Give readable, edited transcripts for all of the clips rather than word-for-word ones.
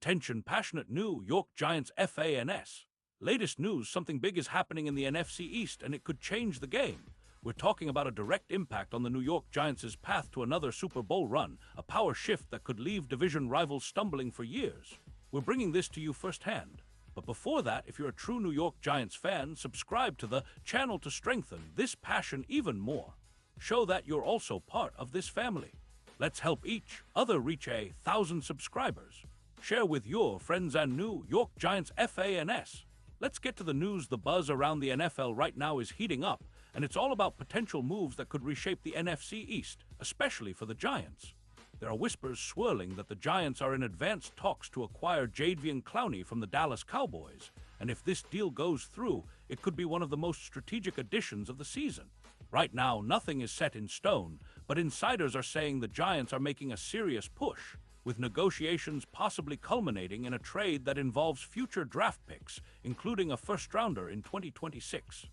Attention, passionate New York Giants fans. Latest news, something big is happening in the NFC East, and it could change the game. We're talking about a direct impact on the New York Giants' path to another Super Bowl run, a power shift that could leave division rivals stumbling for years. We're bringing this to you firsthand. But before that, if you're a true New York Giants fan, subscribe to the channel to strengthen this passion even more. Show that you're also part of this family. Let's help each other reach 1,000 subscribers. Share with your friends and New York Giants fans. Let's get to the news. The buzz around the NFL right now is heating up, and it's all about potential moves that could reshape the NFC East, especially for the Giants. There are whispers swirling that the Giants are in advanced talks to acquire Jadeveon Clowney from the Dallas Cowboys, and if this deal goes through, it could be one of the most strategic additions of the season. Right now, nothing is set in stone, but insiders are saying the Giants are making a serious push, with negotiations possibly culminating in a trade that involves future draft picks, including a first-rounder in 2026.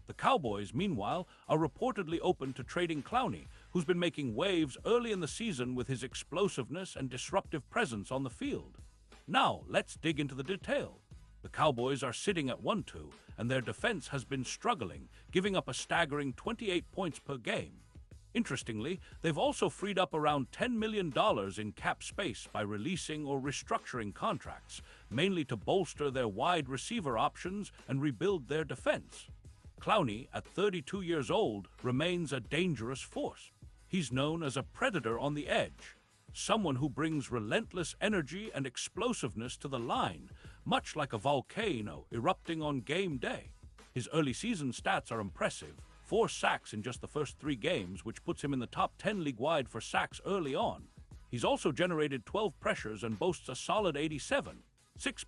The Cowboys, meanwhile, are reportedly open to trading Clowney, who's been making waves early in the season with his explosiveness and disruptive presence on the field. Now, let's dig into the detail. The Cowboys are sitting at 1-2, and their defense has been struggling, giving up a staggering 28 points per game. Interestingly, they've also freed up around $10 million in cap space by releasing or restructuring contracts, mainly to bolster their wide receiver options and rebuild their defense. Clowney, at 32 years old, remains a dangerous force. He's known as a predator on the edge, someone who brings relentless energy and explosiveness to the line, much like a volcano erupting on game day. His early season stats are impressive: 4 sacks in just the first 3 games, which puts him in the top 10 league-wide for sacks early on. He's also generated 12 pressures and boasts a solid 87.6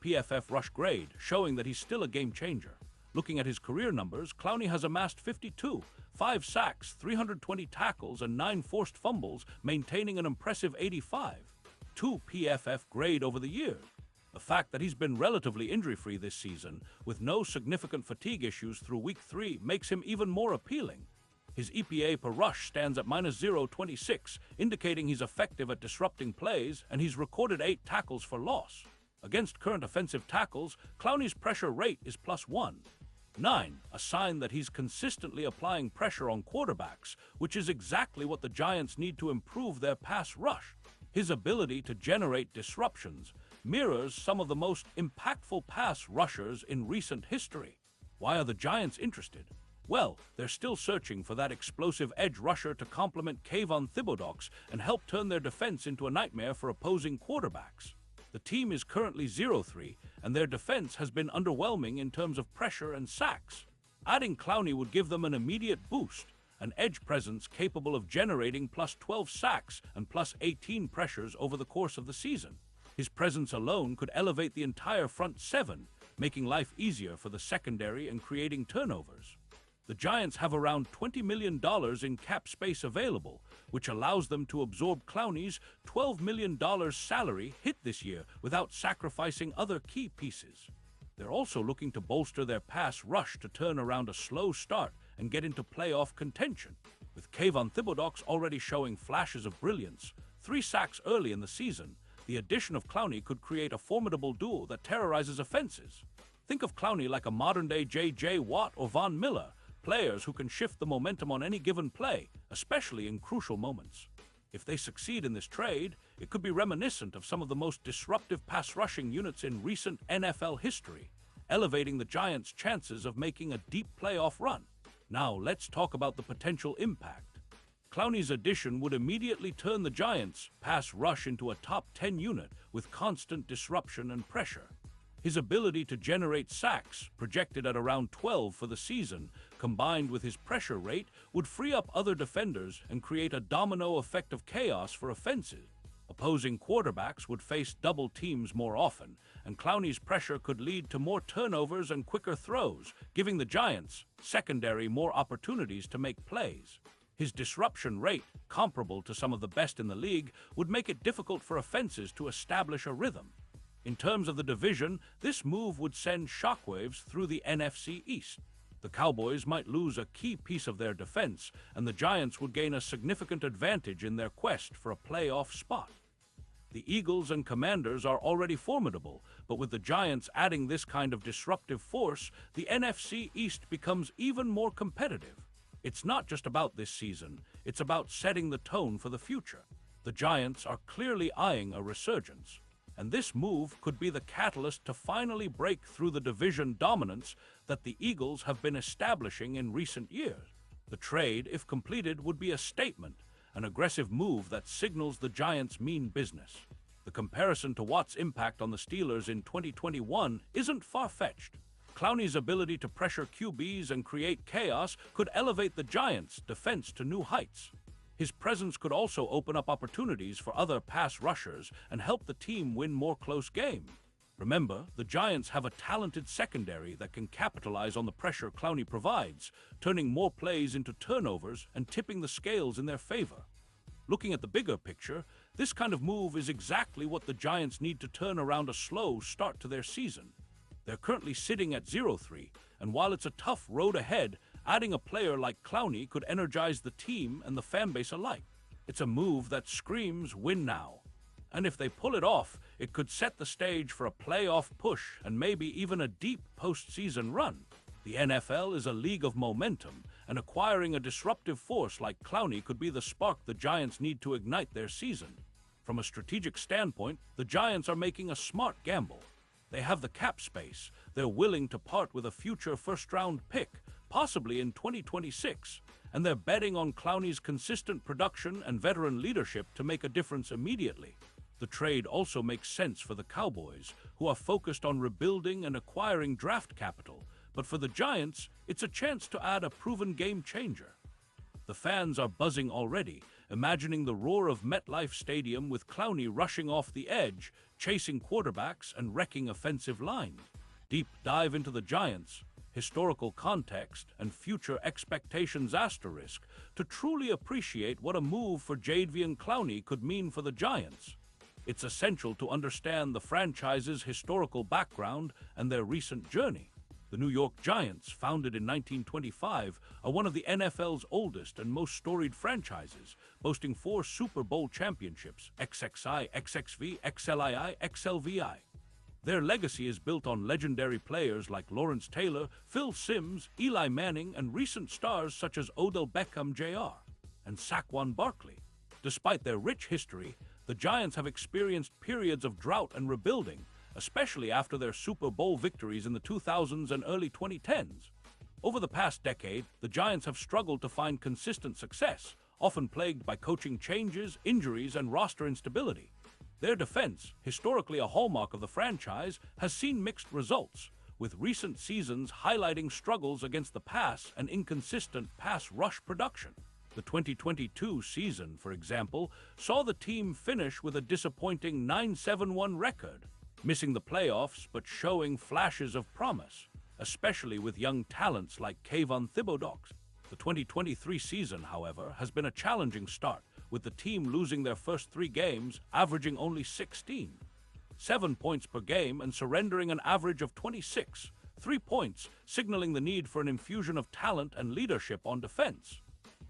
PFF rush grade, showing that he's still a game-changer. Looking at his career numbers, Clowney has amassed 5 sacks, 320 tackles, and 9 forced fumbles, maintaining an impressive 85.2 PFF grade over the years. The fact that he's been relatively injury-free this season, with no significant fatigue issues through Week 3, makes him even more appealing. His EPA per rush stands at -0.26, indicating he's effective at disrupting plays, and he's recorded 8 tackles for loss. Against current offensive tackles, Clowney's pressure rate is +1.9, a sign that he's consistently applying pressure on quarterbacks, which is exactly what the Giants need to improve their pass rush. His ability to generate disruptions mirrors some of the most impactful pass rushers in recent history. Why are the Giants interested? Well, they're still searching for that explosive edge rusher to complement Kayvon Thibodeaux and help turn their defense into a nightmare for opposing quarterbacks. The team is currently 0-3, and their defense has been underwhelming in terms of pressure and sacks. Adding Clowney would give them an immediate boost, an edge presence capable of generating +12 sacks and +18 pressures over the course of the season. His presence alone could elevate the entire front 7, making life easier for the secondary and creating turnovers. The Giants have around $20 million in cap space available, which allows them to absorb Clowney's $12 million salary hit this year without sacrificing other key pieces. They're also looking to bolster their pass rush to turn around a slow start and get into playoff contention. With Kayvon Thibodeaux already showing flashes of brilliance, 3 sacks early in the season, the addition of Clowney could create a formidable duo that terrorizes offenses. Think of Clowney like a modern-day J.J. Watt or Von Miller, players who can shift the momentum on any given play, especially in crucial moments. If they succeed in this trade, it could be reminiscent of some of the most disruptive pass-rushing units in recent NFL history, elevating the Giants' chances of making a deep playoff run. Now, let's talk about the potential impact. Clowney's addition would immediately turn the Giants' pass rush into a top 10 unit with constant disruption and pressure. His ability to generate sacks, projected at around 12 for the season, combined with his pressure rate, would free up other defenders and create a domino effect of chaos for offenses. Opposing quarterbacks would face double teams more often, and Clowney's pressure could lead to more turnovers and quicker throws, giving the Giants' secondary more opportunities to make plays. His disruption rate, comparable to some of the best in the league, would make it difficult for offenses to establish a rhythm. In terms of the division, this move would send shockwaves through the NFC East. The Cowboys might lose a key piece of their defense, and the Giants would gain a significant advantage in their quest for a playoff spot. The Eagles and Commanders are already formidable, but with the Giants adding this kind of disruptive force, the NFC East becomes even more competitive. It's not just about this season, it's about setting the tone for the future. The Giants are clearly eyeing a resurgence, and this move could be the catalyst to finally break through the division dominance that the Eagles have been establishing in recent years. The trade, if completed, would be a statement, an aggressive move that signals the Giants mean business. The comparison to Watt's impact on the Steelers in 2021 isn't far-fetched. Clowney's ability to pressure QBs and create chaos could elevate the Giants' defense to new heights. His presence could also open up opportunities for other pass rushers and help the team win more close games. Remember, the Giants have a talented secondary that can capitalize on the pressure Clowney provides, turning more plays into turnovers and tipping the scales in their favor. Looking at the bigger picture, this kind of move is exactly what the Giants need to turn around a slow start to their season. They're currently sitting at 0-3, and while it's a tough road ahead, adding a player like Clowney could energize the team and the fanbase alike. It's a move that screams win now. And if they pull it off, it could set the stage for a playoff push and maybe even a deep postseason run. The NFL is a league of momentum, and acquiring a disruptive force like Clowney could be the spark the Giants need to ignite their season. From a strategic standpoint, the Giants are making a smart gamble. They have the cap space. They're willing to part with a future first-round pick, possibly in 2026, and they're betting on Clowney's consistent production and veteran leadership to make a difference immediately. The trade also makes sense for the Cowboys, who are focused on rebuilding and acquiring draft capital, but for the Giants, it's a chance to add a proven game changer. The fans are buzzing already, imagining the roar of MetLife Stadium with Clowney rushing off the edge, chasing quarterbacks and wrecking offensive lines. Deep dive into the Giants, historical context, and future expectations asterisk to truly appreciate what a move for Jadeveon Clowney could mean for the Giants. It's essential to understand the franchise's historical background and their recent journey. The New York Giants, founded in 1925, are one of the NFL's oldest and most storied franchises, boasting 4 Super Bowl championships, XXI, XXV, XLII, XLVI. Their legacy is built on legendary players like Lawrence Taylor, Phil Simms, Eli Manning, and recent stars such as Odell Beckham Jr. and Saquon Barkley. Despite their rich history, the Giants have experienced periods of drought and rebuilding, especially after their Super Bowl victories in the 2000s and early 2010s. Over the past decade, the Giants have struggled to find consistent success, often plagued by coaching changes, injuries, and roster instability. Their defense, historically a hallmark of the franchise, has seen mixed results, with recent seasons highlighting struggles against the pass and inconsistent pass rush production. The 2022 season, for example, saw the team finish with a disappointing 9-7-1 record, missing the playoffs but showing flashes of promise, especially with young talents like Kayvon Thibodeaux. The 2023 season, however, has been a challenging start, with the team losing their first 3 games, averaging only 7 points per game and surrendering an average of 26, 3 points, signaling the need for an infusion of talent and leadership on defense.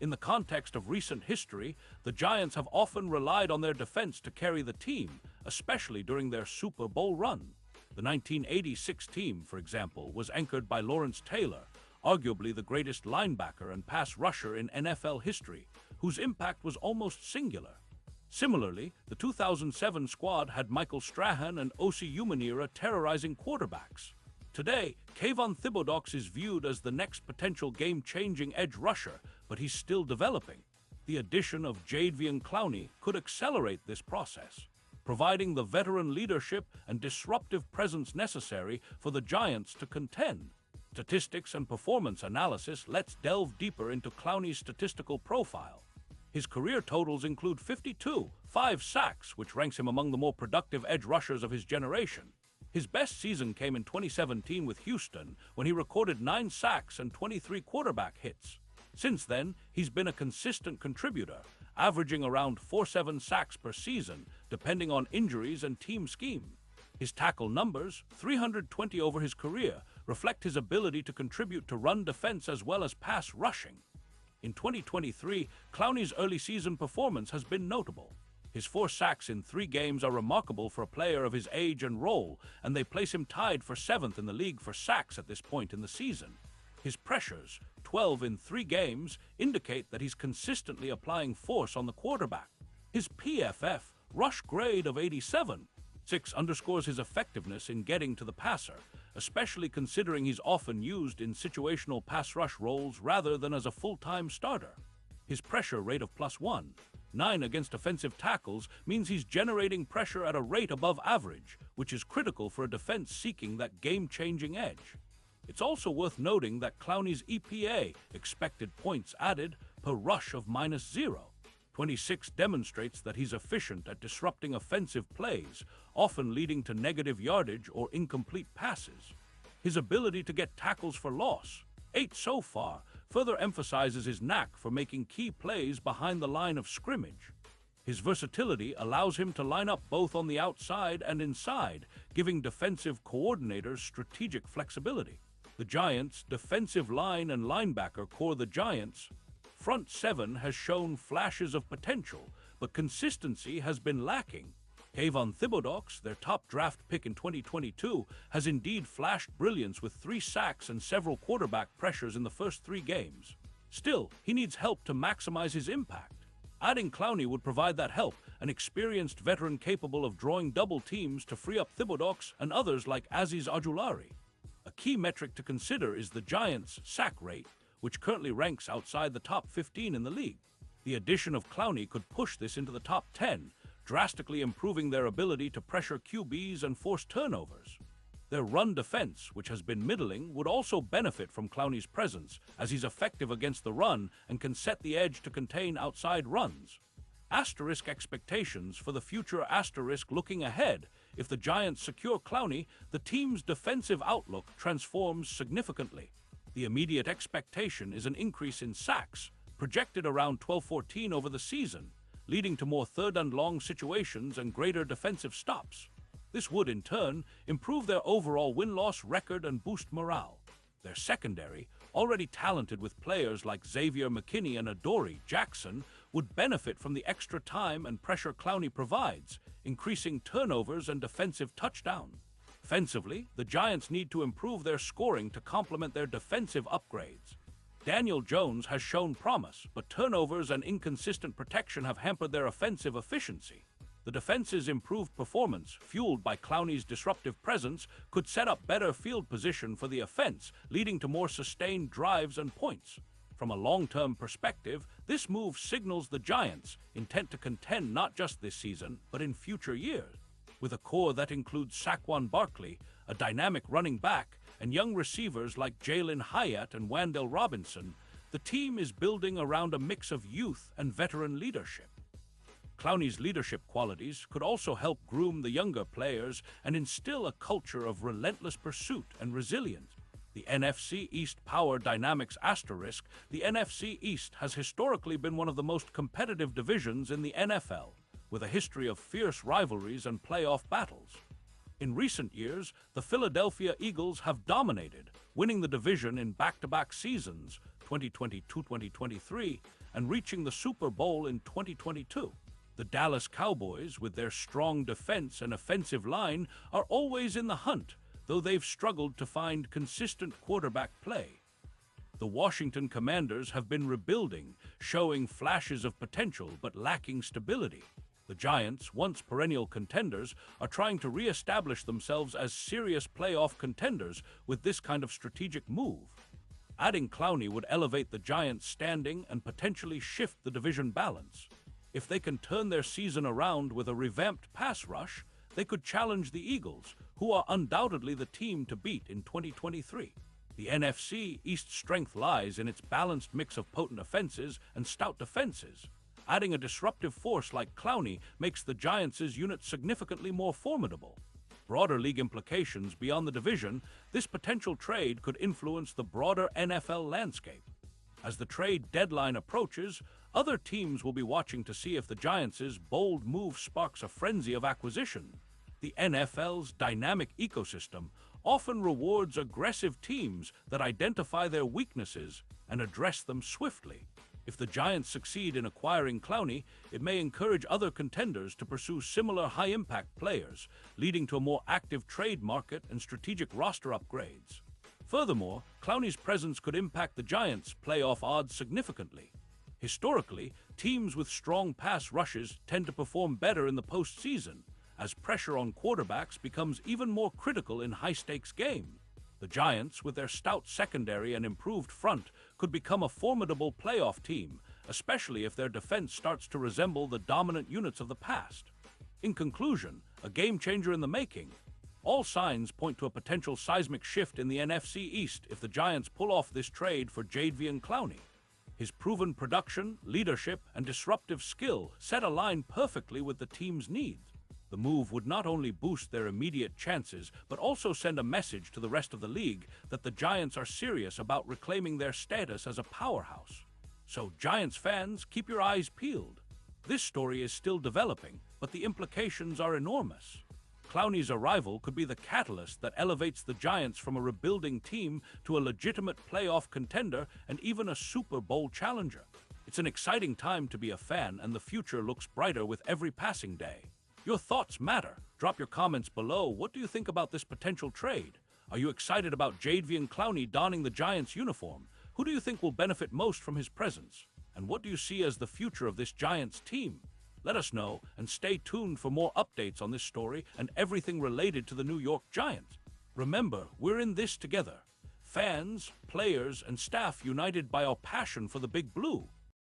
In the context of recent history, the Giants have often relied on their defense to carry the team, especially during their Super Bowl run. The 1986 team, for example, was anchored by Lawrence Taylor, arguably the greatest linebacker and pass rusher in NFL history, whose impact was almost singular. Similarly, the 2007 squad had Michael Strahan and Osi Umenyiora terrorizing quarterbacks. Today, Kayvon Thibodeaux is viewed as the next potential game-changing edge rusher, but he's still developing. The addition of Jadeveon Clowney could accelerate this process, providing the veteran leadership and disruptive presence necessary for the Giants to contend. Statistics and performance analysis lets delve deeper into Clowney's statistical profile. His career totals include 52, 5 sacks, which ranks him among the more productive edge rushers of his generation. His best season came in 2017 with Houston, when he recorded 9 sacks and 23 quarterback hits. Since then, he's been a consistent contributor, averaging around 4-7 sacks per season, depending on injuries and team scheme. His tackle numbers, 320 over his career, reflect his ability to contribute to run defense as well as pass rushing. In 2023, Clowney's early season performance has been notable. His 4 sacks in 3 games are remarkable for a player of his age and role, and they place him tied for 7th in the league for sacks at this point in the season. His pressures, 12 in 3 games, indicate that he's consistently applying force on the quarterback. His PFF, rush grade of 87.6 underscores his effectiveness in getting to the passer, especially considering he's often used in situational pass rush roles rather than as a full-time starter. His pressure rate of +1.9 against offensive tackles means he's generating pressure at a rate above average, which is critical for a defense seeking that game-changing edge. It's also worth noting that Clowney's EPA, expected points added, per rush of -0.26 demonstrates that he's efficient at disrupting offensive plays, often leading to negative yardage or incomplete passes. His ability to get tackles for loss, 8 so far, further emphasizes his knack for making key plays behind the line of scrimmage. His versatility allows him to line up both on the outside and inside, giving defensive coordinators strategic flexibility. The Giants' defensive line and linebacker core, the Giants' front 7, has shown flashes of potential, but consistency has been lacking. Kayvon Thibodeaux, their top draft pick in 2022, has indeed flashed brilliance with 3 sacks and several quarterback pressures in the first 3 games. Still, he needs help to maximize his impact. Adding Clowney would provide that help, an experienced veteran capable of drawing double teams to free up Thibodeaux and others like Azeez Ojulari. A key metric to consider is the Giants' sack rate, which currently ranks outside the top 15 in the league. The addition of Clowney could push this into the top 10, drastically improving their ability to pressure QBs and force turnovers. Their run defense, which has been middling, would also benefit from Clowney's presence, as he's effective against the run and can set the edge to contain outside runs. Asterisk expectations for the future. Asterisk looking ahead. If the Giants secure Clowney, the team's defensive outlook transforms significantly. The immediate expectation is an increase in sacks, projected around 12-14 over the season, leading to more third-and-long situations and greater defensive stops. This would, in turn, improve their overall win-loss record and boost morale. Their secondary, already talented with players like Xavier McKinney and Adoree Jackson, would benefit from the extra time and pressure Clowney provides, increasing turnovers and defensive touchdowns. Offensively, the Giants need to improve their scoring to complement their defensive upgrades. Daniel Jones has shown promise, but turnovers and inconsistent protection have hampered their offensive efficiency. The defense's improved performance, fueled by Clowney's disruptive presence, could set up better field position for the offense, leading to more sustained drives and points. From a long-term perspective, this move signals the Giants' intent to contend not just this season, but in future years. With a core that includes Saquon Barkley, a dynamic running back, and young receivers like Jalen Hyatt and Wan'Dale Robinson, the team is building around a mix of youth and veteran leadership. Clowney's leadership qualities could also help groom the younger players and instill a culture of relentless pursuit and resilience. The NFC East power dynamics. Asterisk, the NFC East has historically been one of the most competitive divisions in the NFL, with a history of fierce rivalries and playoff battles. In recent years, the Philadelphia Eagles have dominated, winning the division in back-to-back seasons, 2022-2023, and reaching the Super Bowl in 2022. The Dallas Cowboys, with their strong defense and offensive line, are always in the hunt, though they've struggled to find consistent quarterback play. The Washington Commanders have been rebuilding, showing flashes of potential but lacking stability. The Giants, once perennial contenders, are trying to re-establish themselves as serious playoff contenders with this kind of strategic move. Adding Clowney would elevate the Giants' standing and potentially shift the division balance. If they can turn their season around with a revamped pass rush, they could challenge the Eagles, who are undoubtedly the team to beat in 2023. The NFC East's strength lies in its balanced mix of potent offenses and stout defenses. Adding a disruptive force like Clowney makes the Giants' unit significantly more formidable. Broader league implications beyond the division, this potential trade could influence the broader NFL landscape. As the trade deadline approaches, other teams will be watching to see if the Giants' bold move sparks a frenzy of acquisition. The NFL's dynamic ecosystem often rewards aggressive teams that identify their weaknesses and address them swiftly. If the Giants succeed in acquiring Clowney, it may encourage other contenders to pursue similar high-impact players, leading to a more active trade market and strategic roster upgrades. Furthermore, Clowney's presence could impact the Giants' playoff odds significantly. Historically, teams with strong pass rushes tend to perform better in the postseason, as pressure on quarterbacks becomes even more critical in high-stakes games. The Giants, with their stout secondary and improved front, could become a formidable playoff team, especially if their defense starts to resemble the dominant units of the past. In conclusion, a game-changer in the making. All signs point to a potential seismic shift in the NFC East if the Giants pull off this trade for Jadeveon Clowney. His proven production, leadership, and disruptive skill set a line perfectly with the team's needs. The move would not only boost their immediate chances, but also send a message to the rest of the league that the Giants are serious about reclaiming their status as a powerhouse. So, Giants fans, keep your eyes peeled. This story is still developing, but the implications are enormous. Clowney's arrival could be the catalyst that elevates the Giants from a rebuilding team to a legitimate playoff contender and even a Super Bowl challenger. It's an exciting time to be a fan, and the future looks brighter with every passing day. Your thoughts matter. Drop your comments below. What do you think about this potential trade? Are you excited about Jadeveon Clowney donning the Giants uniform? Who do you think will benefit most from his presence? And what do you see as the future of this Giants team? Let us know, and stay tuned for more updates on this story and everything related to the New York Giants. Remember, we're in this together. Fans, players, and staff united by our passion for the Big Blue.